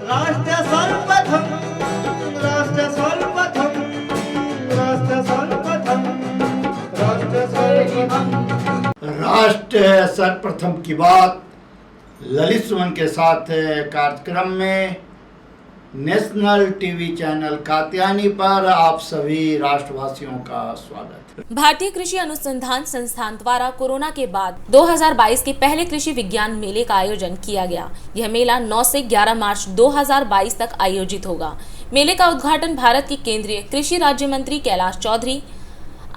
राष्ट्र सर्वप्रथम, राष्ट्र सर्वप्रथम, राष्ट्र सर्वप्रथम, राष्ट्र सर्वप्रथम। राष्ट्र सर्वप्रथम की बात ललित सुमन के साथ कार्यक्रम में नेशनल टीवी चैनल कात्यायनी पर आप सभी राष्ट्रवासियों का स्वागत है। भारतीय कृषि अनुसंधान संस्थान द्वारा कोरोना के बाद 2022 के पहले कृषि विज्ञान मेले का आयोजन किया गया। यह मेला 9 से 11 मार्च 2022 तक आयोजित होगा। मेले का उद्घाटन भारत के केंद्रीय कृषि राज्य मंत्री कैलाश चौधरी,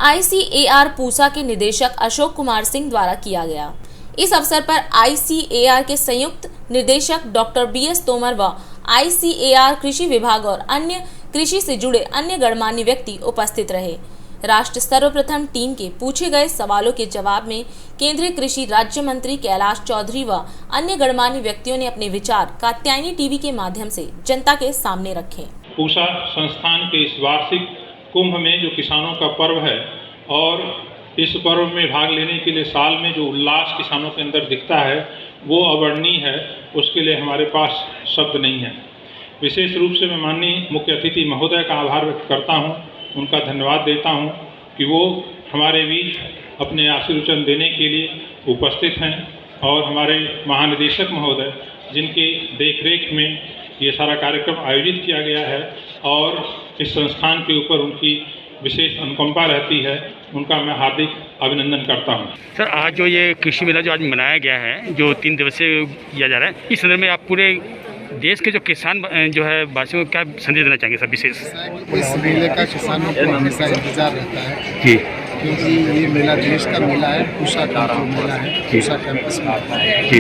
ICAR पूसा के निदेशक अशोक कुमार सिंह द्वारा किया गया। इस अवसर पर ICAR के संयुक्त निदेशक डॉक्टर BS तोमर व ICAR कृषि विभाग और अन्य कृषि से जुड़े अन्य गणमान्य व्यक्ति उपस्थित रहे। राष्ट्र सर्वप्रथम टीम के पूछे गए सवालों के जवाब में केंद्रीय कृषि राज्य मंत्री कैलाश चौधरी व अन्य गणमान्य व्यक्तियों ने अपने विचार कात्यायनी टीवी के माध्यम से जनता के सामने रखे। पूसा संस्थान के इस वार्षिक कुंभ में जो किसानों का पर्व है और इस पर्व में भाग लेने के लिए साल में जो उल्लास किसानों के अंदर दिखता है वो अवर्णनीय है। उसके लिए हमारे पास शब्द नहीं है। विशेष रूप से मैं माननीय मुख्य अतिथि महोदय का आभार व्यक्त करता हूं, उनका धन्यवाद देता हूं कि वो हमारे बीच अपने आशीर्वचन देने के लिए उपस्थित हैं और हमारे महानिदेशक महोदय जिनके देखरेख में ये सारा कार्यक्रम आयोजित किया गया है और इस संस्थान के ऊपर उनकी विशेष अनुकंपा रहती है, उनका मैं हार्दिक अभिनंदन करता हूं। सर, आज जो ये कृषि मेला जो आज मनाया गया है, जो 3 दिवसीय किया जा रहा है, इस संदर्भ में आप पूरे देश के जो किसान जो है वासियों को क्या संदेश देना चाहेंगे सर विशेष? इस मेले का किसानों को हमेशा इंतजार रहता है जी, क्योंकि ये मेला देश का मेला है। पूसा का जो मेला है पूसा कैंपस में आता है जी,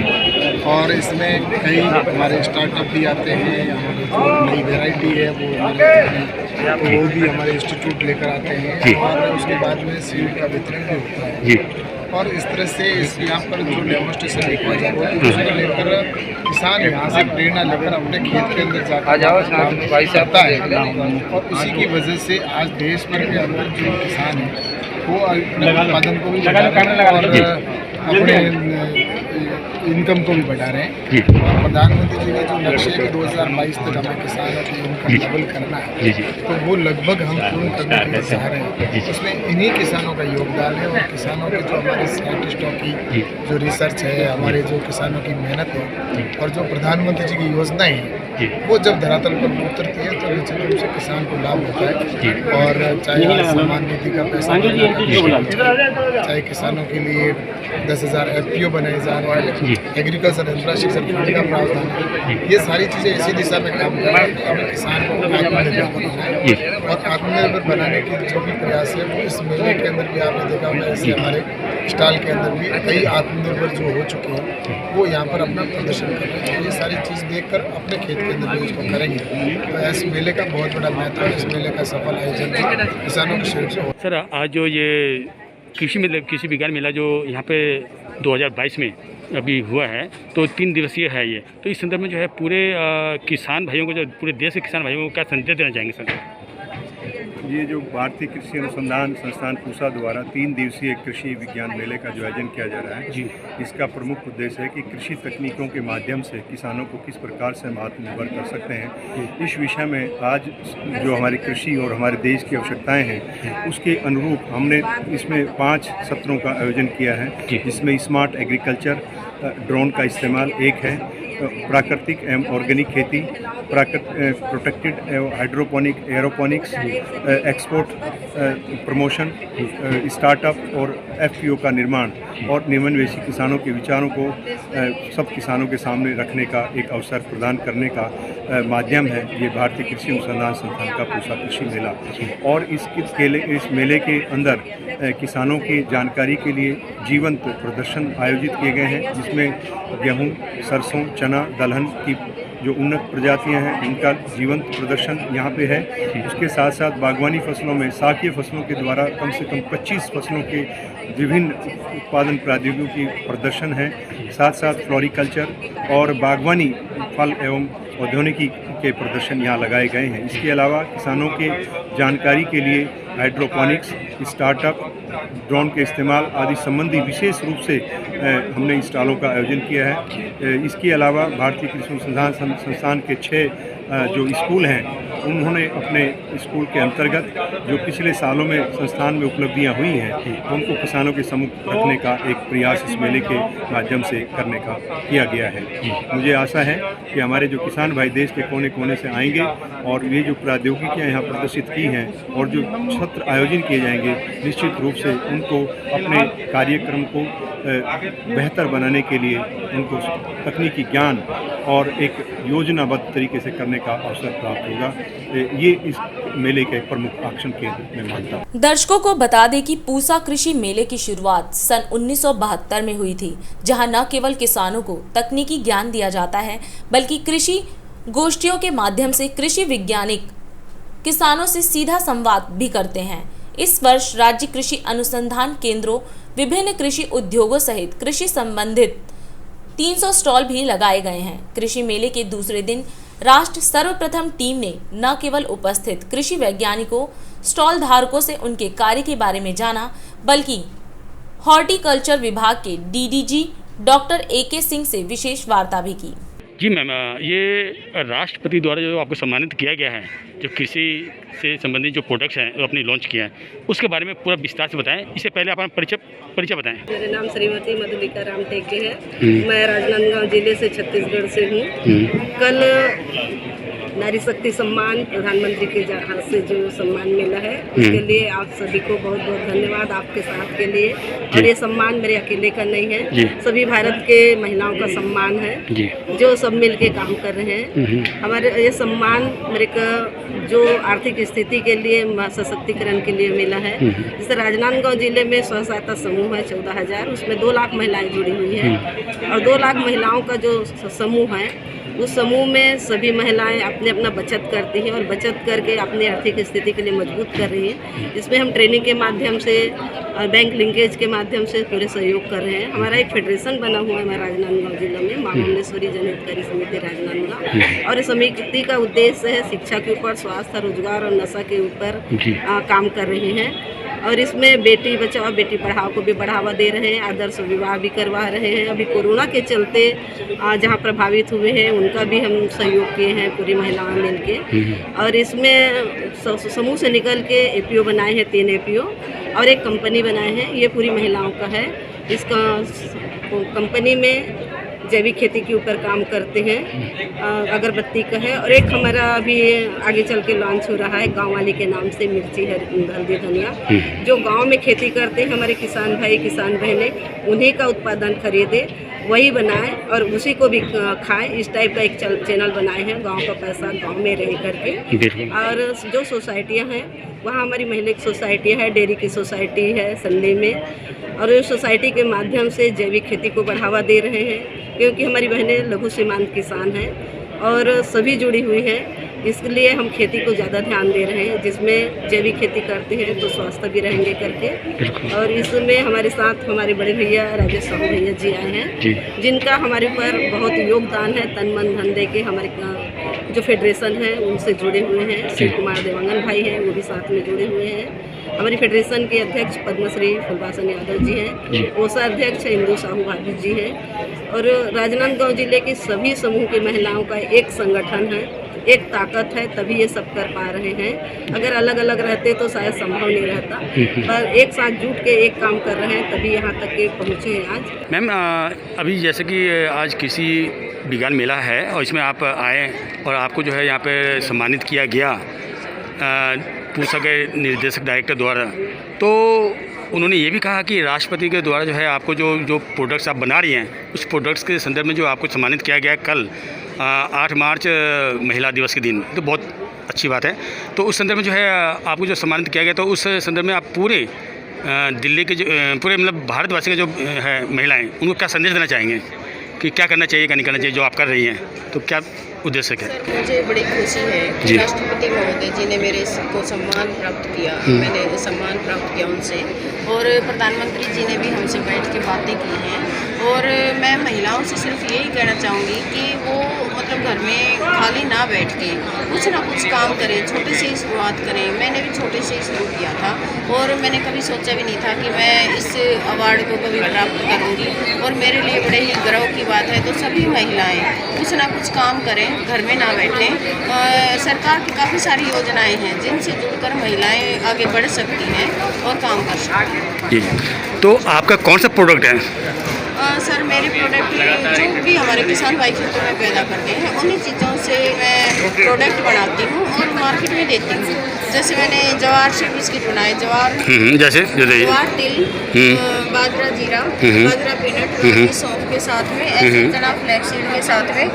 और इसमें कई हमारे स्टार्टअप भी आते हैं। हमारी जो नई वेराइटी है वो भी हमारे इंस्टीट्यूट लेकर आते हैं और उसके बाद में सीड का वितरण भी होता है जी। और इस तरह से इस यहाँ पर जो डेमोन्स्ट्रेशन देखा जाता है उसको लेकर किसान यहाँ से प्रेरणा लेकर अपने खेत के अंदर जाता है और उसी की वजह से आज देश भर के अंदर जो किसान है वो अपने उत्पादन को भी बढ़ा रहे हैं और अपने इनकम को भी बढ़ा रहे हैं। और प्रधानमंत्री जी का जो लक्ष्य है कि 2022 तक हमें किसानों की इनकम डबल करना है, तो वो लगभग हम पूर्ण करने के लिए चाह रहे हैं। उसमें इन्हीं किसानों का योगदान है और किसानों के जो हमारे साइंटिस्टों की जो रिसर्च है, हमारे जो किसानों की मेहनत है और जो प्रधानमंत्री जी की योजनाएं हैं वो जब धरातल पर उतरती है तो निश्चित रूप से किसान को लाभ होता है। और चाहे सम्मान निधि का पैसा, चाहे किसानों के लिए 10,000 FPO बनाए जा रहे हैं, एग्रीकल्चर इंफ्रास्ट्रक्चर फंड का प्रावधान है, ये सारी चीज़ें इसी दिशा में काम कर रही है। हमें किसान को आत्मनिर्भर बनाना है और आत्मनिर्भर बनाने के जो भी प्रयास है वो इस मेले के अंदर भी आपने देखा होगा। ऐसे हमारे स्टॉल के अंदर भी कई आत्मनिर्भर जो हो चुके हैं वो यहाँ पर अपना प्रदर्शन कर रहे हैं। ये सारी चीज़ देखकर अपने खेत के अंदर भी इसको करेंगे तो इस मेले का बहुत बड़ा महत्व है। इस मेले का सफल आयोजन किसानों के सहयोग से हो। सर, आज जो ये कृषि विज्ञान मेला जो यहाँ पे 2022 में अभी हुआ है तो 3 दिवसीय है ये, तो इस संदर्भ में जो है पूरे किसान भाइयों को, जो पूरे देश के किसान भाइयों को क्या संदेश देना चाहेंगे सर? ये जो भारतीय कृषि अनुसंधान संस्थान पूसा द्वारा 3 दिवसीय कृषि विज्ञान मेले का जो आयोजन किया जा रहा है जी, इसका प्रमुख उद्देश्य है कि कृषि तकनीकों के माध्यम से किसानों को किस प्रकार से हम आत्मनिर्भर कर सकते हैं। इस विषय में आज जो हमारी कृषि और हमारे देश की आवश्यकताएं हैं उसके अनुरूप हमने इसमें 5 सत्रों का आयोजन किया है, जिसमें स्मार्ट एग्रीकल्चर, ड्रोन का इस्तेमाल एक है, प्राकृतिक एवं ऑर्गेनिक खेती, प्रोटेक्टेड एवं hydroponic, aeroponics, export promotion, startup और FPO का निर्माण और निम्नवेशी किसानों के विचारों को सब किसानों के सामने रखने का एक अवसर प्रदान करने का माध्यम है ये भारतीय कृषि अनुसंधान संस्थान का पूसा कृषि मेला। और इस मेले के अंदर किसानों की जानकारी के लिए जीवंत प्रदर्शन आयोजित किए गए हैं, जिसमें गेहूं, सरसों, चना, दलहन की जो उन्नत प्रजातियां हैं इनका जीवंत प्रदर्शन यहाँ पे है। उसके साथ साथ बागवानी फसलों में शाकीय फसलों के द्वारा कम से कम 25 फसलों के विभिन्न उत्पादन प्रौद्योगिकी की प्रदर्शन है। साथ साथ फ्लोरिकल्चर और बागवानी फल एवं औद्योगिकी के प्रदर्शन यहाँ लगाए गए हैं। इसके अलावा किसानों के जानकारी के लिए हाइड्रोपोनिक्स, स्टार्टअप, ड्रोन के इस्तेमाल आदि संबंधी विशेष रूप से हमने स्टॉलों का आयोजन किया है। इसके अलावा भारतीय कृषि अनुसंधान संस्थान के 6 जो स्कूल हैं, उन्होंने अपने स्कूल के अंतर्गत जो पिछले सालों में संस्थान में उपलब्धियां हुई हैं, उनको किसानों के सम्मुख रखने का एक प्रयास इस मेले के माध्यम से करने का किया गया है। मुझे आशा है कि हमारे जो किसान भाई देश के कोने कोने से आएंगे और ये जो प्रौद्योगिकियाँ यहाँ प्रदर्शित की हैं और जो सत्र आयोजन किए जाएंगे, निश्चित रूप से उनको अपने कार्यक्रम को बेहतर बनाने के लिए उनको तकनीकी ज्ञान और एक योजनाबद्ध तरीके से करने का अवसर प्राप्त होगा। ये इस मेले के प्रमुख आकर्षण के रूप में मानता हूँ। दर्शकों को बता दें कि पूसा कृषि मेले की शुरुआत सन 1972 में हुई थी, जहां न केवल किसानों को तकनीकी ज्ञान दिया जाता है, बल्कि कृषि गोष्ठियों के माध्यम से कृषि वैज्ञानिक किसानों से सीधा संवाद भी करते हैं। इस वर्ष राज्य कृषि अनुसंधान केंद्रों, विभिन्न कृषि उद्योगों सहित कृषि संबंधित 300 स्टॉल भी लगाए गए हैं। कृषि मेले के दूसरे दिन राष्ट्र सर्वप्रथम टीम ने न केवल उपस्थित कृषि वैज्ञानिकों, स्टॉल धारकों से उनके कार्य के बारे में जाना, बल्कि हॉर्टिकल्चर विभाग के डीडीजी डॉक्टर AK सिंह से विशेष वार्ता भी की। जी मैम, ये राष्ट्रपति द्वारा जो आपको सम्मानित किया गया है, जो कृषि से संबंधित जो प्रोडक्ट्स हैं वो अपनी लॉन्च किया है, उसके बारे में पूरा विस्तार से बताएं। इससे पहले आप परिचय बताएं। मेरा नाम श्रीमती मधुलिका राम टेके है। मैं राजनांदगांव जिले से छत्तीसगढ़ से हूँ। कल नारी शक्ति सम्मान प्रधानमंत्री के हाथ से जो सम्मान मिला है, उसके लिए आप सभी को बहुत बहुत धन्यवाद, आपके साथ के लिए। और ये सम्मान मेरे अकेले का नहीं है, सभी भारत के महिलाओं का सम्मान है, जो सब मिल के काम कर रहे हैं। हमारे ये सम्मान मेरे का जो आर्थिक स्थिति के लिए, सशक्तिकरण के लिए मिला है। जैसे राजनांदगांव जिले में स्व सहायता समूह है 14,000, उसमें 2 लाख महिलाएं जुड़ी हुई हैं। और 2 लाख महिलाओं का जो समूह है, उस समूह में सभी महिलाएं अपने अपना बचत करती हैं और बचत करके अपनी आर्थिक स्थिति के लिए मजबूत कर रही हैं। इसमें हम ट्रेनिंग के माध्यम से, बैंक लिंकेज के माध्यम से पूरे सहयोग कर रहे हैं। हमारा एक फेडरेशन बना हुआ है राजनांदगांव जिले में, माँ मुंडेश्वरी जन हितकारी समिति राजनांदगांव, और इस समिति का उद्देश्य है शिक्षा के ऊपर, स्वास्थ्य, रोजगार और नशा के ऊपर काम कर रहे हैं। और इसमें बेटी बचाओ बेटी पढ़ाओ को भी बढ़ावा दे रहे हैं, आदर्श विवाह भी करवा रहे हैं। अभी कोरोना के चलते जहाँ प्रभावित हुए हैं उनका भी हम सहयोग किए हैं पूरी महिलाएं मिलके। और इसमें समूह से निकल के APO बनाए हैं, 3 APO और एक कंपनी बनाए हैं, ये पूरी महिलाओं का है। इसका कंपनी में जैविक खेती के ऊपर काम करते हैं, अगरबत्ती का है। और एक हमारा अभी आगे चल के लॉन्च हो रहा है गाँव वाली के नाम से, मिर्ची, हल्दी, धनिया, जो गांव में खेती करते हैं हमारे किसान भाई किसान बहनें, उन्हीं का उत्पादन खरीदे, वही बनाएं और उसी को भी खाएं। इस टाइप का एक चैनल बनाए हैं, गांव का पैसा गांव में रह करके। और जो सोसाइटियां हैं वहाँ हमारी महिला की सोसाइटियाँ है, डेयरी की सोसाइटी है संडे में, और इस सोसाइटी के माध्यम से जैविक खेती को बढ़ावा दे रहे हैं, क्योंकि हमारी बहनें लघु सीमांत किसान हैं और सभी जुड़ी हुई हैं। इसलिए हम खेती को ज़्यादा ध्यान दे रहे हैं, जिसमें जैविक खेती करते हैं तो स्वस्थ भी रहेंगे करके। और इसमें हमारे साथ हमारे बड़े भैया राजेश साहू भैया जी आए हैं, जिनका हमारे ऊपर बहुत योगदान है, तन मन धन दे के हमारे जो फेडरेशन है उनसे जुड़े हुए हैं। शिव कुमार देवांगन भाई हैं, वो भी साथ में जुड़े हुए हैं। हमारी फेडरेशन के अध्यक्ष पद्मश्री फुलवासन यादव जी हैं, कोषाध्यक्ष इंदू साहू भाभी जी हैं। और राजनांदगांव जिले के सभी समूह की महिलाओं का एक संगठन है, एक ताकत है, तभी ये सब कर पा रहे हैं। अगर अलग अलग रहते तो शायद संभव नहीं रहता, पर एक साथ जुट के एक काम कर रहे हैं, तभी यहाँ तक के पहुँचे हैं आज। मैम, अभी जैसे कि आज कृषि विज्ञान मेला है और इसमें आप आए और आपको जो है यहाँ पे सम्मानित किया गया पूसा के निर्देशक डायरेक्टर द्वारा, तो उन्होंने ये भी कहा कि राष्ट्रपति के द्वारा जो है आपको जो प्रोडक्ट्स आप बना रही हैं, उस प्रोडक्ट्स के संदर्भ में जो आपको सम्मानित किया गया है कल 8 मार्च महिला दिवस के दिन, तो बहुत अच्छी बात है। तो उस संदर्भ में जो है आपको जो सम्मानित किया गया, तो उस संदर्भ में आप पूरे दिल्ली के जो पूरे मतलब भारतवासी के जो है महिलाएं, उनको क्या संदेश देना चाहेंगे कि क्या करना चाहिए, क्या नहीं करना चाहिए, जो आप कर रही हैं, तो क्या उद्देश्य है? मुझे बड़ी खुशी है कि राष्ट्रपति महोदय जी ने मेरे को सम्मान प्राप्त किया, मैंने सम्मान प्राप्त किया उनसे, और प्रधानमंत्री जी ने भी हमसे बैठ के बातें की हैं। और मैं महिलाओं से सिर्फ यही कहना चाहूँगी कि वो मतलब घर में खाली ना बैठ के कुछ ना कुछ काम करें, छोटे से ही शुरुआत करें। मैंने भी छोटे से ही शुरू किया था और मैंने कभी सोचा भी नहीं था कि मैं इस अवार्ड को कभी प्राप्त करूँगी, और मेरे लिए बड़े ही गर्व की बात है। तो सभी महिलाएं कुछ ना कुछ काम करें, घर में ना बैठें। सरकार की काफ़ी सारी योजनाएं हैं जिनसे जुड़कर महिलाएं आगे बढ़ सकती हैं और काम कर सकती हैं। जी, तो आपका कौन सा प्रोडक्ट है? सर, मेरे प्रोडक्ट जो भी हमारे किसान भाई खेतों में पैदा करते हैं उन्हीं चीज़ों से मैं प्रोडक्ट बनाती हूँ और मार्केट में देती हूँ। जैसे मैंने जवार से बिस्किट बनाए, जवार जैसे जवार तिल, बाजरा जीरा, बाजरा पीनट, रागी सौंफ के साथ में, ऐसे चना फ्लैक्सीड के साथ में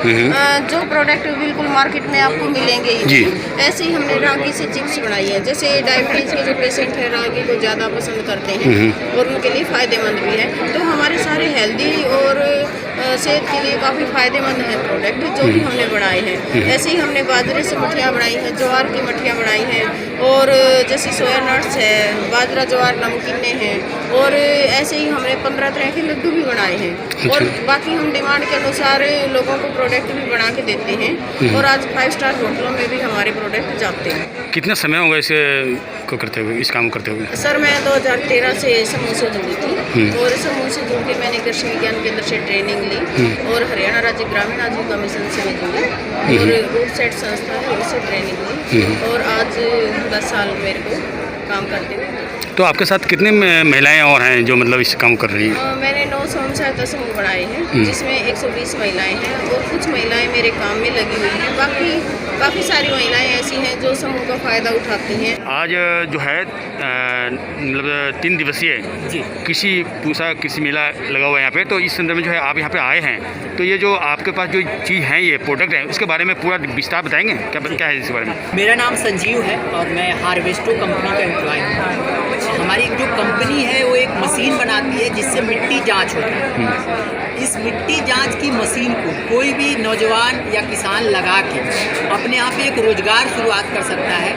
जो प्रोडक्ट बिल्कुल मार्केट में आपको मिलेंगे ही। ऐसे ही हमने रागी से चिप्स बनाई है। जैसे डायबिटीज़ के जो पेशेंट हैं रागी को ज़्यादा पसंद करते हैं और उनके लिए फ़ायदेमंद भी है। तो हमारे सारे हेल्दी और सेहत के लिए काफ़ी फ़ायदेमंद है प्रोडक्ट जो भी हमने बनाए हैं। ऐसे ही हमने बाजरे से मठियाँ बनाई हैं, ज्वार की मठियाँ बनाई हैं, और जैसे सोया नट्स है, बाजरा ज्वार नमकीनें हैं, और ऐसे ही हमने 15 तरह के लड्डू भी बनाए हैं। और बाकी हम डिमांड के अनुसार लोगों को प्रोडक्ट भी बना के देते हैं, और आज 5 स्टार होटलों में भी हमारे प्रोडक्ट जाते हैं। कितना समय होगा इसे को करते हुए, इस काम को करते हुए? सर, मैं 2013 से समूह से जुड़ी थी, और समूह से जुड़ के मैंने कृषि विज्ञान केंद्र से ट्रेनिंग ली और हरियाणा राज्य ग्रामीण आजीविका मिशन से मैं जुड़ी और रूट सेट संस्था है उससे ट्रेनिंग ली, और आज 10 साल मेरे को काम करते हुए। तो आपके साथ कितने महिलाएं और हैं जो मतलब इस काम कर रही हैं? मैंने 9 स्वयं समूह बनाए हैं जिसमें 120 महिलाएं हैं, और कुछ महिलाएं मेरे काम में लगी हुई हैं। बाकी काफ़ी सारी महिलाएं ऐसी हैं जो समूह का फ़ायदा उठाती हैं। आज जो है मतलब 3 दिवसीय कृषि मेला लगा हुआ है यहाँ पे, तो इस संदर्भ में जो है आप यहाँ पे आए हैं, तो ये जो आपके पास जो चीज़ है, ये प्रोडक्ट है, उसके बारे में पूरा विस्तार बताएंगे? क्या है इसके बारे में? मेरा नाम संजीव है और मैं हार्वेस्टो कंपनी का एम्प्लॉय हूँ। हमारी जो कंपनी है वो एक मशीन बनाती है जिससे मिट्टी जांच होती है। इस मिट्टी जांच की मशीन को कोई भी नौजवान या किसान लगा के अपने आप एक रोजगार शुरुआत कर सकता है।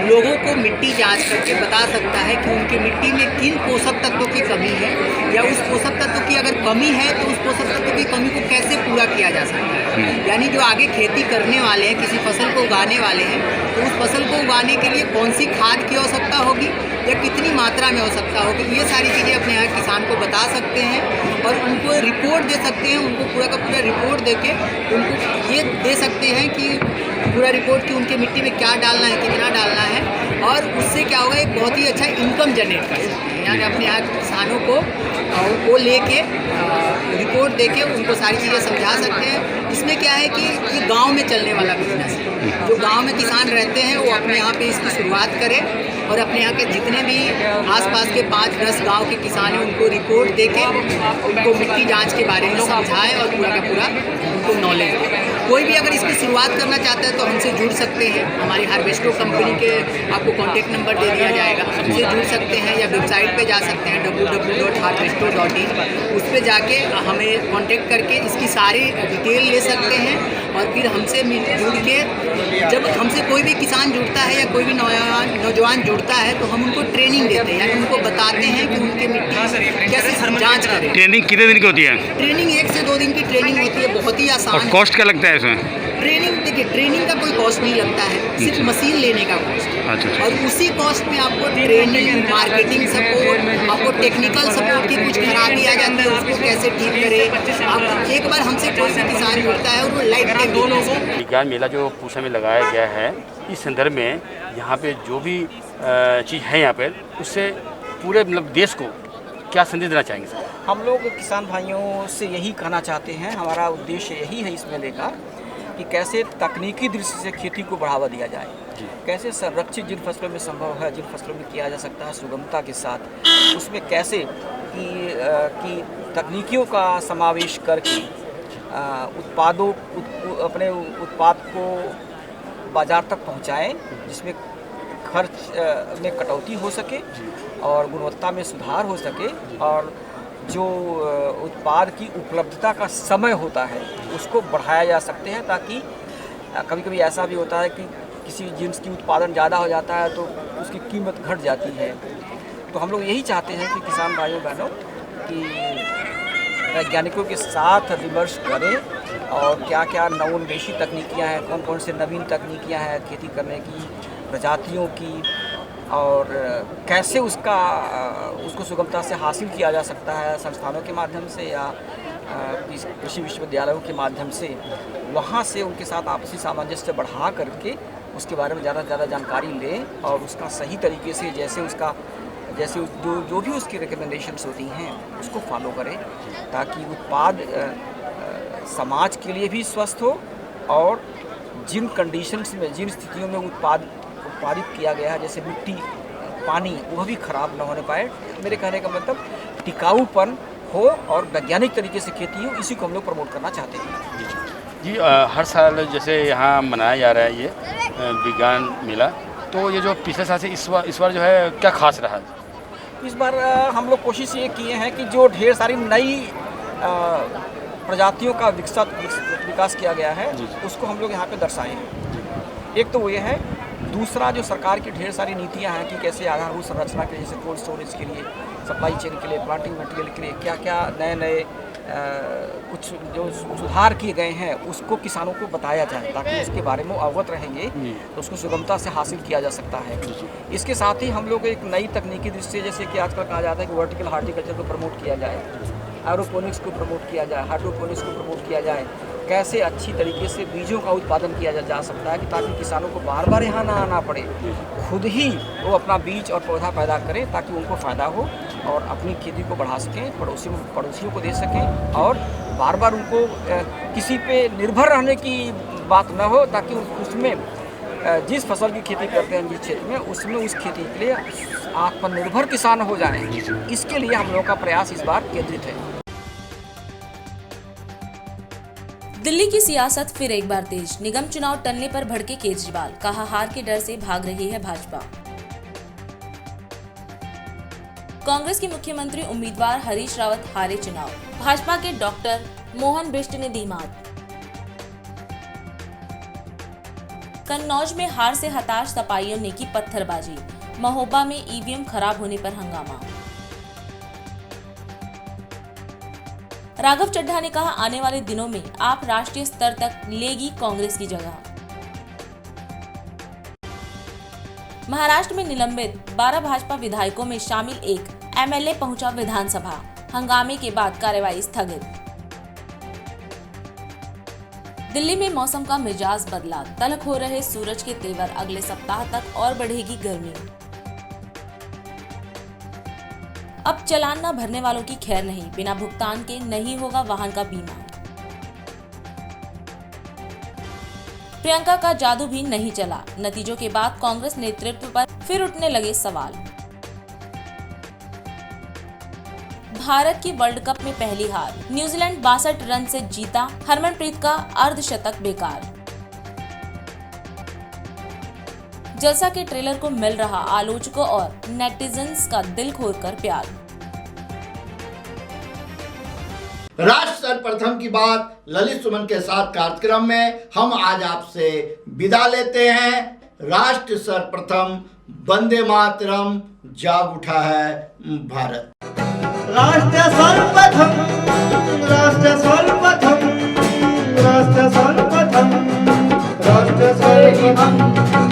लोगों को मिट्टी जांच करके बता सकता है कि उनकी मिट्टी में किन पोषक तत्वों की कमी है, या उस पोषक तत्व की अगर कमी है तो उस पोषक तत्व की कमी को कैसे पूरा किया जा सकता है। यानी जो आगे खेती करने वाले हैं, किसी फसल को उगाने वाले हैं, तो उस फसल को उगाने के लिए कौन सी खाद की आवश्यकता होगी या कितनी मात्रा में आवश्यकता होगी, ये सारी चीज़ें अपने यहाँ किसान को बता सकते हैं और उनको रिपोर्ट दे सकते हैं। उनको पूरा का पूरा रिपोर्ट देके उनको ये दे सकते हैं कि पूरा रिपोर्ट कि उनके मिट्टी में क्या डालना है, कितना डालना है, और उससे क्या होगा, एक बहुत ही अच्छा इनकम जनरेट कर सकते हैं। यानी अपने यहाँ किसानों को वो लेके रिपोर्ट देके उनको सारी चीज़ें समझा सकते हैं। इसमें क्या है कि ये गांव में चलने वाला बिजनेस है। जो गांव में किसान रहते हैं वो अपने यहाँ पे इसकी शुरुआत करें और अपने यहाँ के जितने भी आसपास के 5-10 गांव के किसान हैं उनको रिपोर्ट देके उनको मिट्टी जांच के बारे में समझाएं और पूरा का पूरा उनको नॉलेज दें। कोई भी अगर इसकी शुरुआत करना चाहता है तो हमसे जुड़ सकते हैं। हमारी हार्वेस्टो कंपनी के आपको कॉन्टैक्ट नंबर दे दिया जाएगा, हमसे जुड़ सकते हैं या वेबसाइट पे जा सकते हैं www.harvesto.in। उस पर जाके हमें कॉन्टैक्ट करके इसकी सारी डिटेल ले सकते हैं और फिर हमसे जुड़ के जब हमसे कोई भी किसान जुड़ता है या कोई भी नौजवान जुड़ता है तो हम उनको ट्रेनिंग देते हैं, यानी उनको बताते हैं कि उनके मिट्टी कैसे जाँच करें। ट्रेनिंग कितने दिन की होती है? ट्रेनिंग 1 से 2 दिन की ट्रेनिंग होती है, बहुत ही आसान। और कॉस्ट क्या लगता है इसमें? ट्रेनिंग देखिए, ट्रेनिंग का कोई कॉस्ट नहीं लगता है, सिर्फ मशीन लेने का कॉस्ट है। अच्छा। और उसी कॉस्ट में आपको ट्रेनिंग, मार्केटिंग सपोर्ट, आपको टेक्निकल सपोर्ट की कुछ खराबी आ जाती है उसको कैसे ठीक करें। आप एक बार हमसे कोई भी किसान जुड़ता है और वो लाइफ टाइम दोनों को। विज्ञान मेला जो पूसा में लगाया गया है, इस संदर्भ में यहाँ पे जो भी चीज़ है यहाँ पर, उससे पूरे मतलब देश को क्या संदेश देना चाहेंगे सर? हम लोग किसान भाइयों से यही कहना चाहते हैं, हमारा उद्देश्य यही है इस मेले का कि कैसे तकनीकी दृष्टि से खेती को बढ़ावा दिया जाए, कैसे संरक्षित जिन फसलों में संभव है, जिन फसलों में किया जा सकता है सुगमता के साथ, उसमें कैसे कि तकनीकियों का समावेश करके अपने उत्पाद को बाज़ार तक पहुंचाएं, जिसमें खर्च में कटौती हो सके और गुणवत्ता में सुधार हो सके, और जो उत्पाद की उपलब्धता का समय होता है उसको बढ़ाया जा सकते हैं, ताकि कभी कभी ऐसा भी होता है कि किसी जिन्स की उत्पादन ज़्यादा हो जाता है तो उसकी कीमत घट जाती है। तो हम लोग यही चाहते हैं कि किसान भाइयों बहनों कि वैज्ञानिकों के साथ विमर्श करें और क्या क्या नवोन्मेषी तकनीकियाँ हैं, कौन कौन से नवीन तकनीकियाँ हैं खेती करने की, प्रजातियों की, और कैसे उसको सुगमता से हासिल किया जा सकता है संस्थानों के माध्यम से या कृषि विश्वविद्यालयों के माध्यम से, वहाँ से उनके साथ आपसी सामंजस्य बढ़ा करके उसके बारे में ज़्यादा से ज़्यादा जानकारी लें और उसका सही तरीके से जैसे जो भी उसकी रिकमेंडेशंस होती हैं उसको फॉलो करें, ताकि उत्पाद समाज के लिए भी स्वस्थ हो और जिन कंडीशंस में, जिन स्थितियों में उत्पादित किया गया है, जैसे मिट्टी, पानी, वह भी खराब न होने पाए। मेरे कहने का मतलब टिकाऊपन हो और वैज्ञानिक तरीके से खेती हो, इसी को हम लोग प्रमोट करना चाहते हैं। जी हर साल जैसे यहाँ मनाया जा रहा है ये विज्ञान मेला, तो ये जो पिछले साल से इस बार जो है क्या खास रहा? इस बार हम लोग कोशिश ये किए हैं कि जो ढेर सारी नई प्रजातियों का विकास किया गया है उसको हम लोग यहाँ पे दर्शाएं। एक तो वो ये है, दूसरा जो सरकार की ढेर सारी नीतियाँ हैं कि कैसे आधारभूत संरचना के लिए, जैसे कोल्ड स्टोरेज के लिए, सप्लाई चेन के लिए, प्लांटिंग मटेरियल के लिए क्या क्या नए कुछ जो सुधार किए गए हैं उसको किसानों को बताया जाए, ताकि उसके बारे में अवगत रहेंगे तो उसको सुगमता से हासिल किया जा सकता है। इसके साथ ही हम लोग एक नई तकनीकी दृष्टि से, जैसे कि आजकल कहा जाता है कि वर्टिकल हार्टिकल्चर को प्रमोट किया जाए, एरोपोनिक्स को प्रमोट किया जाए, हाइड्रोपोनिक्स को प्रमोट किया जाए, कैसे अच्छी तरीके से बीजों का उत्पादन किया जा सकता है कि ताकि किसानों को बार बार यहाँ ना आना पड़े, खुद ही वो अपना बीज और पौधा पैदा करें ताकि उनको फ़ायदा हो और अपनी खेती को बढ़ा सकें, पड़ोसियों को दे सकें और बार बार उनको किसी पे निर्भर रहने की बात न हो, ताकि उसमें जिस फसल की खेती करते हैं जिस क्षेत्र में, उसमें उस खेती के लिए आत्मनिर्भर किसान हो जाएं। इसके लिए हम लोगों का प्रयास इस बार केंद्रित है। दिल्ली की सियासत फिर एक बार तेज, निगम चुनाव टलने पर भड़के केजरीवाल, कहा हार के डर से भाग रही है भाजपा। कांग्रेस के मुख्यमंत्री उम्मीदवार हरीश रावत हारे चुनाव, भाजपा के डॉक्टर मोहन बिष्ट ने दी मात। कन्नौज में हार से हताश सपाइयों ने की पत्थरबाजी, महोबा में ईवीएम खराब होने पर हंगामा। राघव चड्ढा ने कहा आने वाले दिनों में आप राष्ट्रीय स्तर तक लेगी कांग्रेस की जगह। महाराष्ट्र में निलंबित 12 भाजपा विधायकों में शामिल एक एमएलए पहुंचा विधानसभा, हंगामे के बाद कार्यवाही स्थगित। दिल्ली में मौसम का मिजाज बदला, तल्ख हो रहे सूरज के तेवर, अगले सप्ताह तक और बढ़ेगी गर्मी। अब चालान न भरने वालों की खैर नहीं, बिना भुगतान के नहीं होगा वाहन का बीमा। प्रियंका का जादू भी नहीं चला, नतीजों के बाद कांग्रेस नेतृत्व पर फिर उठने लगे सवाल। भारत की वर्ल्ड कप में पहली हार, न्यूजीलैंड 62 रन से जीता, हरमनप्रीत का अर्धशतक बेकार। जलसा के ट्रेलर को मिल रहा आलोचकों और नेटिजन्स का दिल खोलकर प्यार। राष्ट्र सर्वप्रथम की बात ललित सुमन के साथ कार्यक्रम में हम आज आपसे विदा लेते हैं। राष्ट्र सर्वप्रथम, वंदे मातरम, जाग उठा है भारत। राष्ट्र सर्वप्रथम, राष्ट्र सर्वप्रथम, राष्ट्र सर्वप्रथम, राष्ट्र सर्वप्रथम।